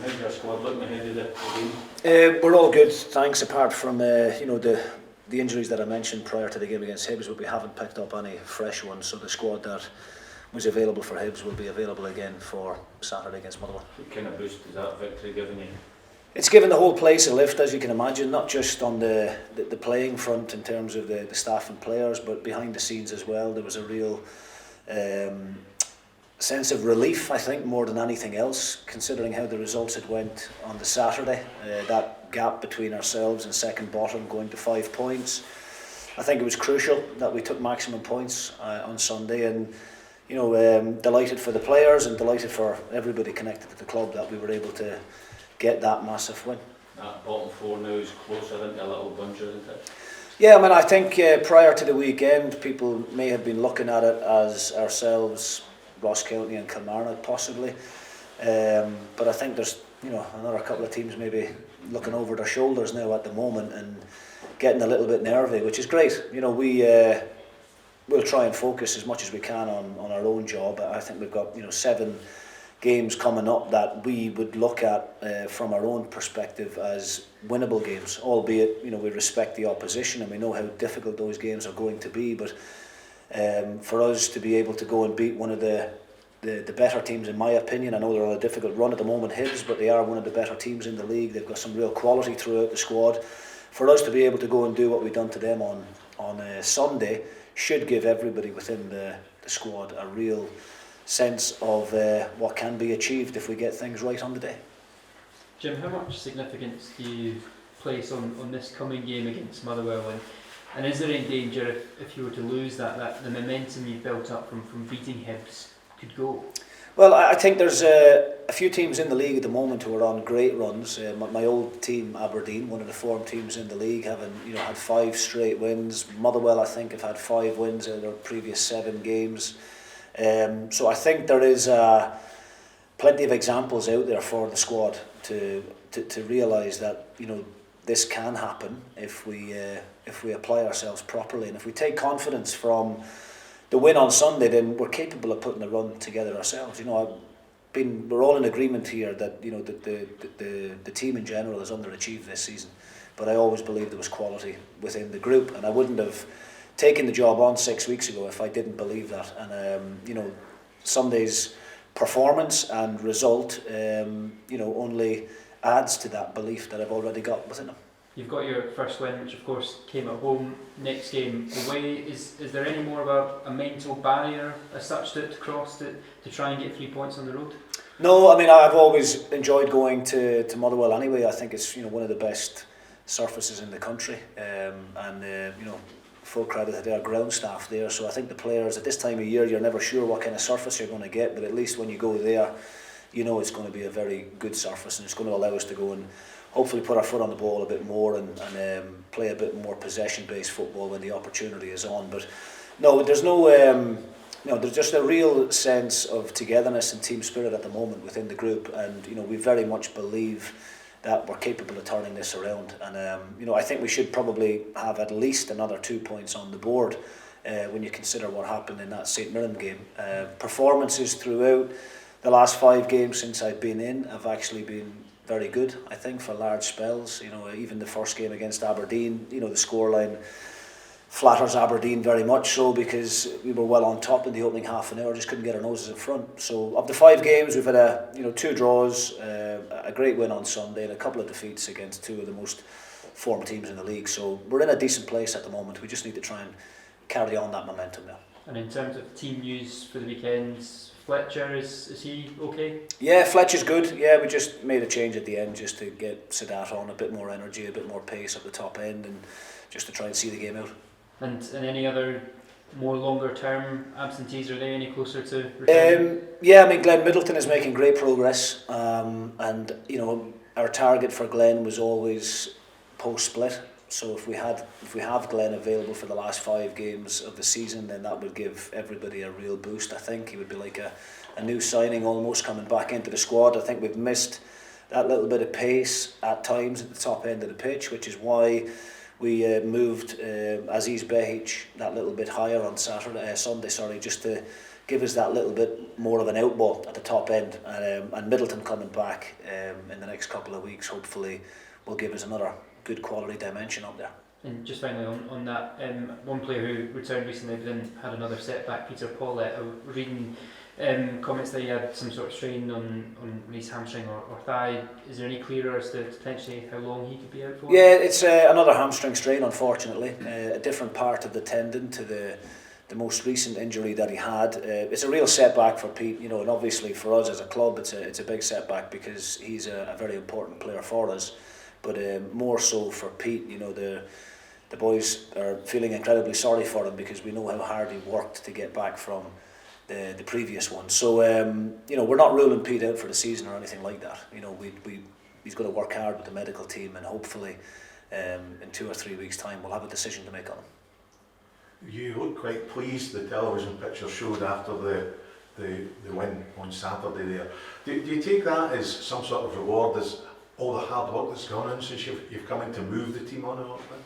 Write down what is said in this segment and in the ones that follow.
How's your squad looking ahead of the game? We're all good, thanks. Apart from the injuries that I mentioned prior to the game against Hibs, but we haven't picked up any fresh ones. So the squad that was available for Hibs will be available again for Saturday against Motherwell. What kind of boost is that victory giving you? It's given the whole place a lift, as you can imagine, not just on the playing front in terms of the staff and players, but behind the scenes as well. There was a real sense of relief, I think, more than anything else, considering how the results had went on the Saturday. That gap between ourselves and second bottom going to 5 points. I think it was crucial that we took maximum points on Sunday, and delighted for the players and delighted for everybody connected to the club that we were able to get that massive win. That bottom four now is closer, I think, a little bunch, isn't it? Yeah, I mean, I think prior to the weekend, people may have been looking at it as ourselves, Ross County and Kilmarnock possibly, but I think there's another couple of teams maybe looking over their shoulders now at the moment and getting a little bit nervy, which is great. We'll try and focus as much as we can on our own job. I think we've got 7 games coming up that we would look at from our own perspective as winnable games, albeit we respect the opposition and we know how difficult those games are going to be, but for us to be able to go and beat one of the better teams, in my opinion, I know they're on a difficult run at the moment, Hibs, but they are one of the better teams in the league. They've got some real quality throughout the squad. For us to be able to go and do what we've done to them on Sunday should give everybody within the squad a real sense of what can be achieved if we get things right on the day. Jim, how much significance do you place on this coming game against Motherwell, and is there any danger if you were to lose that the momentum you've built up from beating Hibs could go? Well, I think there's a few teams in the league at the moment who are on great runs. My old team, Aberdeen, one of the form teams in the league, having had 5 straight wins. Motherwell, I think, have had 5 wins in their previous 7 games. So I think there is plenty of examples out there for the squad to realise that this can happen if we apply ourselves properly, and if we take confidence from the win on Sunday, then we're capable of putting a run together ourselves. We're all in agreement here that the team in general has underachieved this season, but I always believed there was quality within the group, and I wouldn't have taken the job on 6 weeks ago if I didn't believe that. And Sunday's performance and result only adds to that belief that I've already got within them. You've got your first win, which of course came at home. Next game away. Is there any more of a mental barrier as such to cross to try and get 3 points on the road? No, I mean, I've always enjoyed going to Motherwell anyway. I think it's one of the best surfaces in the country, and full credit to their ground staff there. So I think the players at this time of year, you're never sure what kind of surface you're going to get, but at least when you go there, it's going to be a very good surface, and it's going to allow us to go and hopefully put our foot on the ball a bit more and play a bit more possession-based football when the opportunity is on. But no, there's there's just a real sense of togetherness and team spirit at the moment within the group, and we very much believe that we're capable of turning this around. And I think we should probably have at least another 2 points on the board when you consider what happened in that St Mirren game. Performances throughout the last 5 games since I've been in have actually been very good, I think, for large spells. Even the first game against Aberdeen, the scoreline flatters Aberdeen very much so, because we were well on top in the opening half an hour, just couldn't get our noses in front. So of the 5 games, we've had 2 draws, a great win on Sunday, and a couple of defeats against 2 of the most formed teams in the league. So we're in a decent place at the moment. We just need to try and carry on that momentum now. And in terms of team news for the weekends, Fletcher, is he okay? Yeah, Fletcher's good. Yeah, we just made a change at the end just to get Sadat on, a bit more energy, a bit more pace at the top end, and just to try and see the game out. And any other more longer term absentees, are they any closer to returning? Yeah, I mean, Glenn Middleton is making great progress, and our target for Glenn was always post split. So if we have Glenn available for the last 5 games of the season, then that would give everybody a real boost. I think he would be like a new signing almost coming back into the squad. I think we've missed that little bit of pace at times at the top end of the pitch, which is why we moved Aziz Behic that little bit higher on Sunday, just to give us that little bit more of an outball at the top end, and Middleton coming back in the next couple of weeks hopefully will give us another good quality dimension up there. And just finally on that, one player who returned recently but then had another setback, Peter Paulette, I was reading comments that he had some sort of strain on his hamstring or thigh. Is there any clearer as to potentially how long he could be out for? Yeah, it's another hamstring strain, unfortunately, a different part of the tendon to the most recent injury that he had. It's a real setback for Pete, you know, and obviously for us as a club it's a big setback because he's a very important player for us, but more so for Pete. You know, the boys are feeling incredibly sorry for him because we know how hard he worked to get back from the previous one. So you know, we're not ruling Pete out for the season or anything like that. You know, he's going to work hard with the medical team, and hopefully in 2 or 3 weeks' time we'll have a decision to make on him. You looked quite pleased, the television picture showed after the win on Saturday there. Do you take that as some sort of reward, as all the hard work that's gone in since you've come in to move the team on a little bit?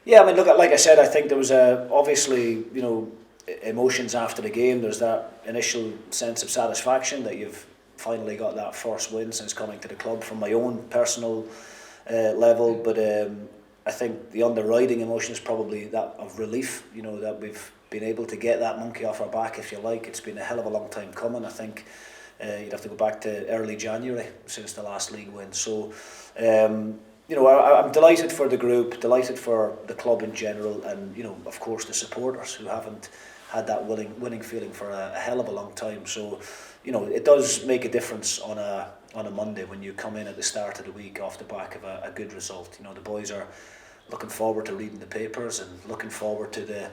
Yeah, I mean, look, like I said, I think there was obviously, you know, emotions after the game. There's that initial sense of satisfaction that you've finally got that first win since coming to the club from my own personal level, but I think the underriding emotion is probably that of relief, you know, that we've been able to get that monkey off our back, if you like. It's been a hell of a long time coming. I think you'd have to go back to early January since the last league win. So you know, I'm delighted for the group, delighted for the club in general, and, you know, of course the supporters who haven't had that winning feeling for a hell of a long time. So, you know, it does make a difference on a Monday when you come in at the start of the week off the back of a good result. You know, the boys are looking forward to reading the papers and looking forward to the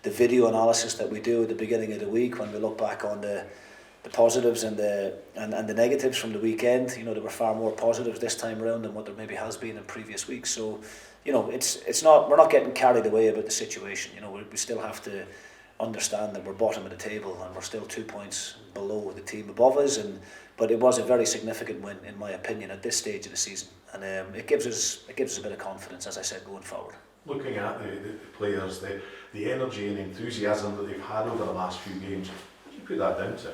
video analysis that we do at the beginning of the week when we look back on the positives and the negatives from the weekend. You know, there were far more positives this time around than what there maybe has been in previous weeks. So, you know, we're not getting carried away about the situation. You know, we still have to understand that we're bottom of the table and we're still 2 points below the team above us. But it was a very significant win, in my opinion, at this stage of the season, and it gives us a bit of confidence, as I said, going forward. Looking at the players, the energy and enthusiasm that they've had over the last few games, what do you put that down to?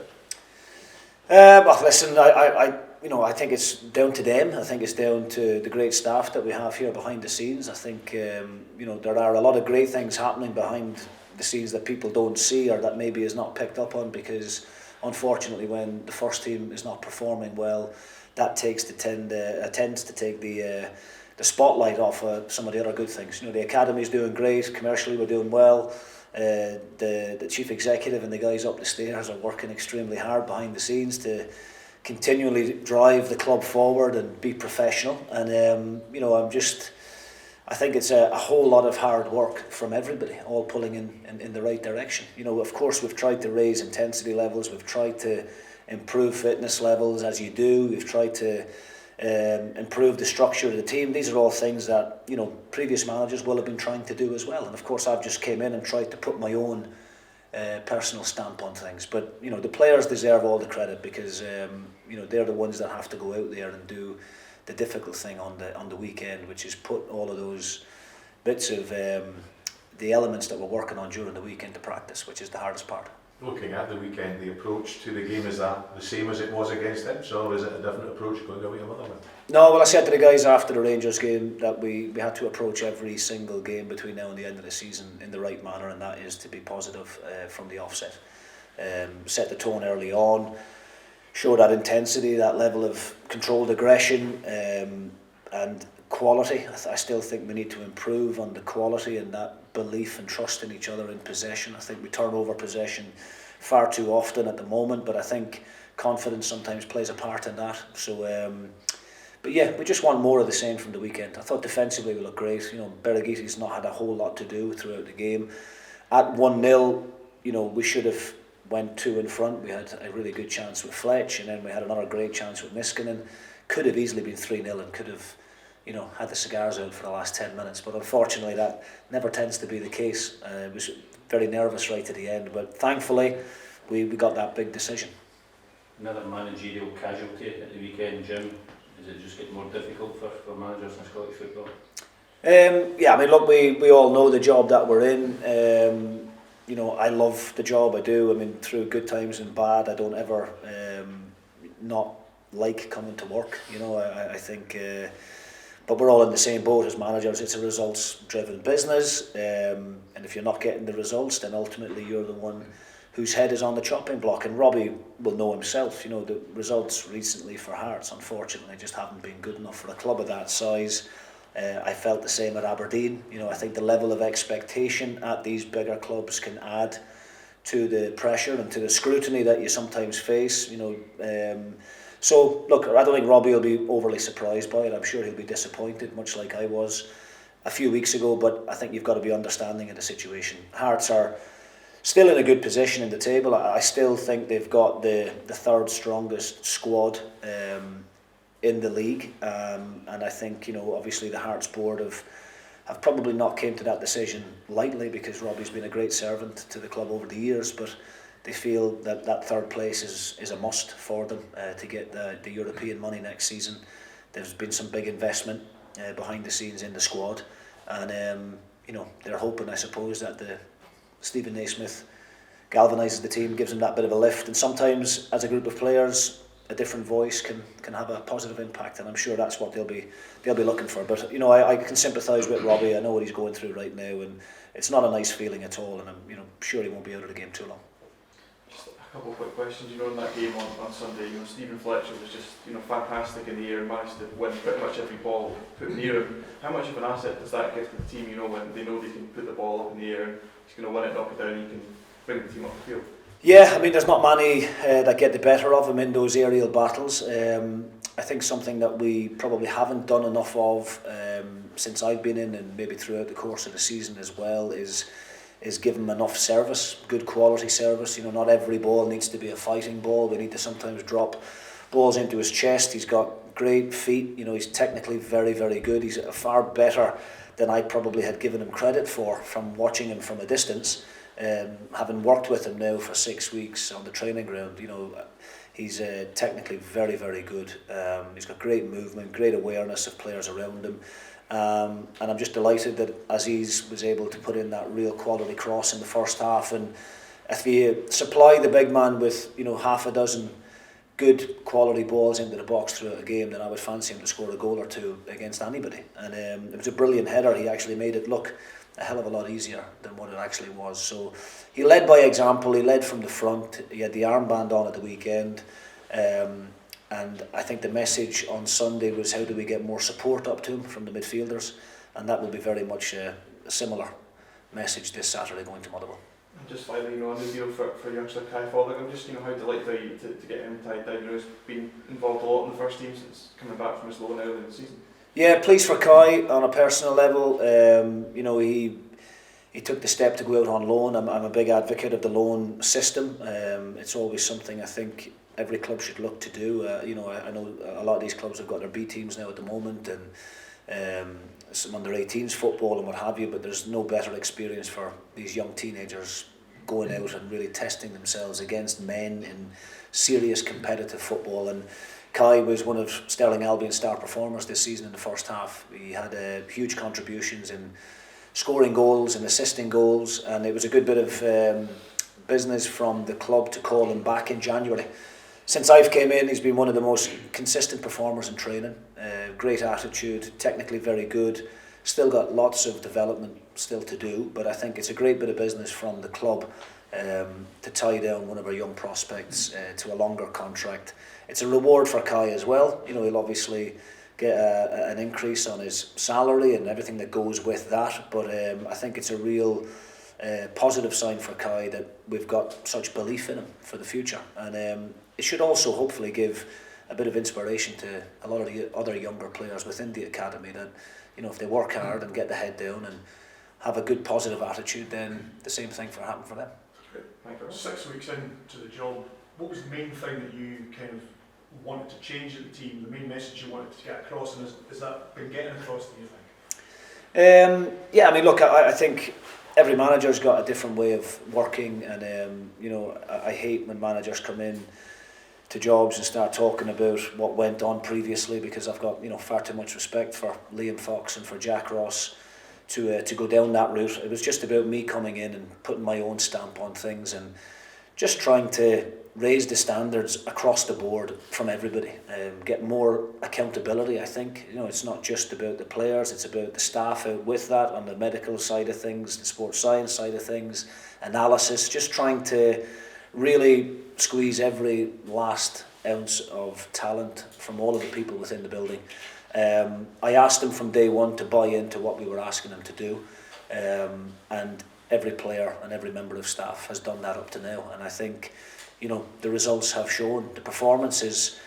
Well, listen, I think it's down to them. I think it's down to the great staff that we have here behind the scenes. I think you know, there are a lot of great things happening behind the scenes that people don't see, or that maybe is not picked up on, because unfortunately when the first team is not performing well, that tends to take the spotlight off some of the other good things. You know, the academy's doing great, commercially we're doing well. The chief executive and the guys up the stairs are working extremely hard behind the scenes to continually drive the club forward and be professional. And you know, I think it's a whole lot of hard work from everybody, all pulling in the right direction. You know, of course we've tried to raise intensity levels, we've tried to improve fitness levels, as you do. We've tried to improve the structure of the team. These are all things that, you know, previous managers will have been trying to do as well. And of course I've just came in and tried to put my own personal stamp on things. But, you know, the players deserve all the credit, because you know, they're the ones that have to go out there and do the difficult thing on the weekend, which is put all of those bits of the elements that we're working on during the week into practice, which is the hardest part. Looking at the weekend, the approach to the game, is that the same as it was against Hibs, or is it a different approach going away to Motherwell? No, well, I said to the guys after the Rangers game that we had to approach every single game between now and the end of the season in the right manner, and that is to be positive from the offset. Set the tone early on, show that intensity, that level of controlled aggression, and quality. I still think we need to improve on the quality and that belief and trust in each other in possession. I think we turn over possession far too often at the moment, but I think confidence sometimes plays a part in that. So, but yeah, we just want more of the same from the weekend. I thought defensively we looked great. You know, Berigiti's not had a whole lot to do throughout the game. At 1-0, you know, we should have went 2 in front. We had a really good chance with Fletch, and then we had another great chance with Niskanen. Could have easily been 3-0 and could have, you know, had the cigars out for the last 10 minutes, but unfortunately that never tends to be the case. It was very nervous right to the end, but thankfully we got that big decision. Another managerial casualty at the weekend, Jim. Is it just getting more difficult for managers in Scottish football? Yeah, I mean, look, we all know the job that we're in. you know, I love the job I do. I mean, through good times and bad, I don't ever not like coming to work. You know, I think, but we're all in the same boat as managers. It's a results-driven business, and if you're not getting the results, then ultimately you're the one whose head is on the chopping block. And Robbie will know himself. You know, the results recently for Hearts, unfortunately, just haven't been good enough for a club of that size. I felt the same at Aberdeen. You know, I think the level of expectation at these bigger clubs can add to the pressure and to the scrutiny that you sometimes face. You know, so look, I don't think Robbie will be overly surprised by it. I'm sure he'll be disappointed, much like I was a few weeks ago. But I think you've got to be understanding of the situation. Hearts are still in a good position in the table. I still think they've got the third strongest squad in the league, and I think, you know, obviously the Hearts board have probably not came to that decision lightly, because Robbie's been a great servant to the club over the years, but they feel that that third place is a must for them to get the European money next season. There's been some big investment behind the scenes in the squad, and you know, they're hoping, I suppose, that the Stephen Naismith galvanises the team, gives them that bit of a lift, and sometimes as a group of players a different voice can have a positive impact, and I'm sure that's what they'll be looking for. But you know, I can sympathise with Robbie. I know what he's going through right now, and it's not a nice feeling at all, and I'm, you know, sure he won't be out of the game too long. Just a couple of quick questions. You know, in that game on Sunday, you know, Stephen Fletcher was just, you know, fantastic in the air and managed to win pretty much every ball put near him. How much of an asset does that give to the team, you know, when they know they can put the ball up in the air and he's going to win it, knock it down, and you can bring the team up the field? Yeah, I mean, there's not many that get the better of him in those aerial battles. I think something that we probably haven't done enough of since I've been in, and maybe throughout the course of the season as well, is give him enough service, good quality service. You know, not every ball needs to be a fighting ball. We need to sometimes drop balls into his chest. He's got great feet. You know, he's technically very, very good. He's far better than I probably had given him credit for from watching him from a distance. Having worked with him now for 6 weeks on the training ground, you know, he's technically very, very good. He's got great movement, great awareness of players around him, and I'm just delighted that Aziz was able to put in that real quality cross in the first half. And if you supply the big man with, you know, half a dozen good quality balls into the box throughout a game, then I would fancy him to score a goal or two against anybody. And it was a brilliant header. He actually made it look a hell of a lot easier than what it actually was. So he led by example. He led from the front. He had the armband on at the weekend, and I think the message on Sunday was, how do we get more support up to him from the midfielders, and that will be very much a similar message this Saturday going to Motherwell. And just finally, you know, on the deal for youngster Kai Fawley, I'm just, you know, how delighted are you to get him tied down? You know, he's been involved a lot in the first team since coming back from his loan early in the season. Yeah, pleased for Kai on a personal level. You know, he took the step to go out on loan. I'm a big advocate of the loan system. It's always something I think every club should look to do. You know, I know a lot of these clubs have got their B teams now at the moment, and some under 18s football and what have you, but there's no better experience for these young teenagers going out and really testing themselves against men in serious competitive football. And Kai was one of Sterling Albion's star performers this season in the first half. He had huge contributions in scoring goals and assisting goals, and it was a good bit of business from the club to call him back in January. Since I've came in, he's been one of the most consistent performers in training. Great attitude, technically very good. Still got lots of development still to do, but I think it's a great bit of business from the club to tie down one of our young prospects to a longer contract. It's a reward for Kai as well. You know, he'll obviously get an increase on his salary and everything that goes with that, but I think it's a real positive sign for Kai that we've got such belief in him for the future, and it should also hopefully give a bit of inspiration to a lot of the other younger players within the academy, that, you know, if they work hard and get the head down and have a good positive attitude, then the same thing will happen for them. Great. Thank you. 6 weeks into the job, what was the main thing that you kind of wanted to change at the team, the main message you wanted to get across, and has that been getting across, do you think? Yeah, I mean, look, I think every manager's got a different way of working, and you know, I hate when managers come in to jobs and start talking about what went on previously, because I've got, you know, far too much respect for Liam Fox and for Jack Ross. to go down that route. It was just about me coming in and putting my own stamp on things and just trying to raise the standards across the board from everybody, get more accountability. I think it's not just about the players, it's about the staff out with that on the medical side of things, the sports science side of things, analysis, just trying to really squeeze every last ounce of talent from all of the people within the building. I asked them from day one to buy into what we were asking them to do, and every player and every member of staff has done that up to now, and I think the results have shown. The performances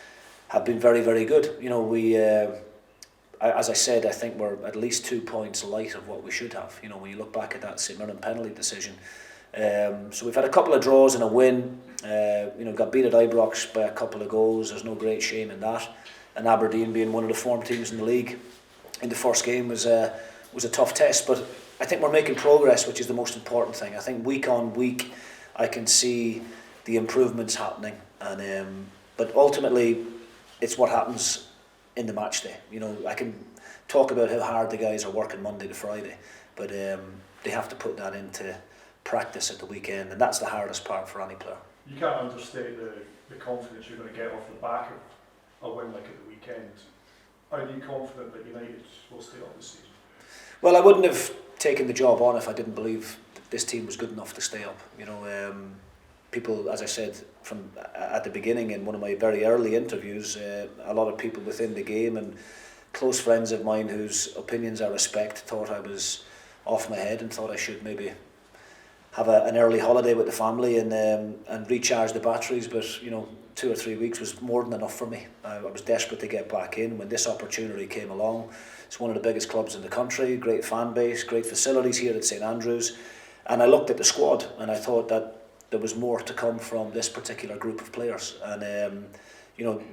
have been very, very good. We as I said, I think we're at least 2 points light of what we should have, when you look back at that St Mirren penalty decision. So we've had a couple of draws and a win, got beat at Ibrox by a couple of goals. There's no great shame in that, and Aberdeen being one of the form teams in the league in the first game was a tough test, but I think we're making progress, which is the most important thing. I think week on week I can see the improvements happening, and but ultimately it's what happens in the match day. I can talk about how hard the guys are working Monday to Friday, but they have to put that into practice at the weekend, and that's the hardest part for any player. You can't understate the confidence you're going to get off the back of a win like at the weekend. Are you confident that United will stay up this season? Well, I wouldn't have taken the job on if I didn't believe that this team was good enough to stay up. People, as I said from at the beginning in one of my very early interviews, a lot of people within the game and close friends of mine whose opinions I respect thought I was off my head and thought I should maybe have an early holiday with the family and recharge the batteries. But 2 or 3 weeks was more than enough for me. I was desperate to get back in when this opportunity came along. It's one of the biggest clubs in the country, great fan base, great facilities here at St Andrews, and I looked at the squad and I thought that there was more to come from this particular group of players, and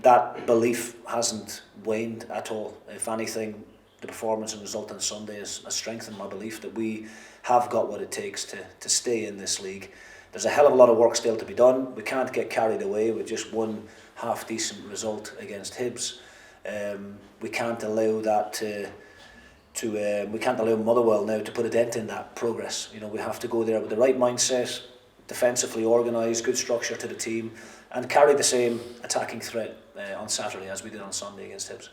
that belief hasn't waned at all. If anything, the performance and result on Sunday has strengthened my belief that we have got what it takes to stay in this league. There's a hell of a lot of work still to be done. We can't get carried away with just one half decent result against Hibs. We can't allow that we can't allow Motherwell now to put a dent in that progress. We have to go there with the right mindset, defensively organised, good structure to the team, and carry the same attacking threat on Saturday as we did on Sunday against Hibs.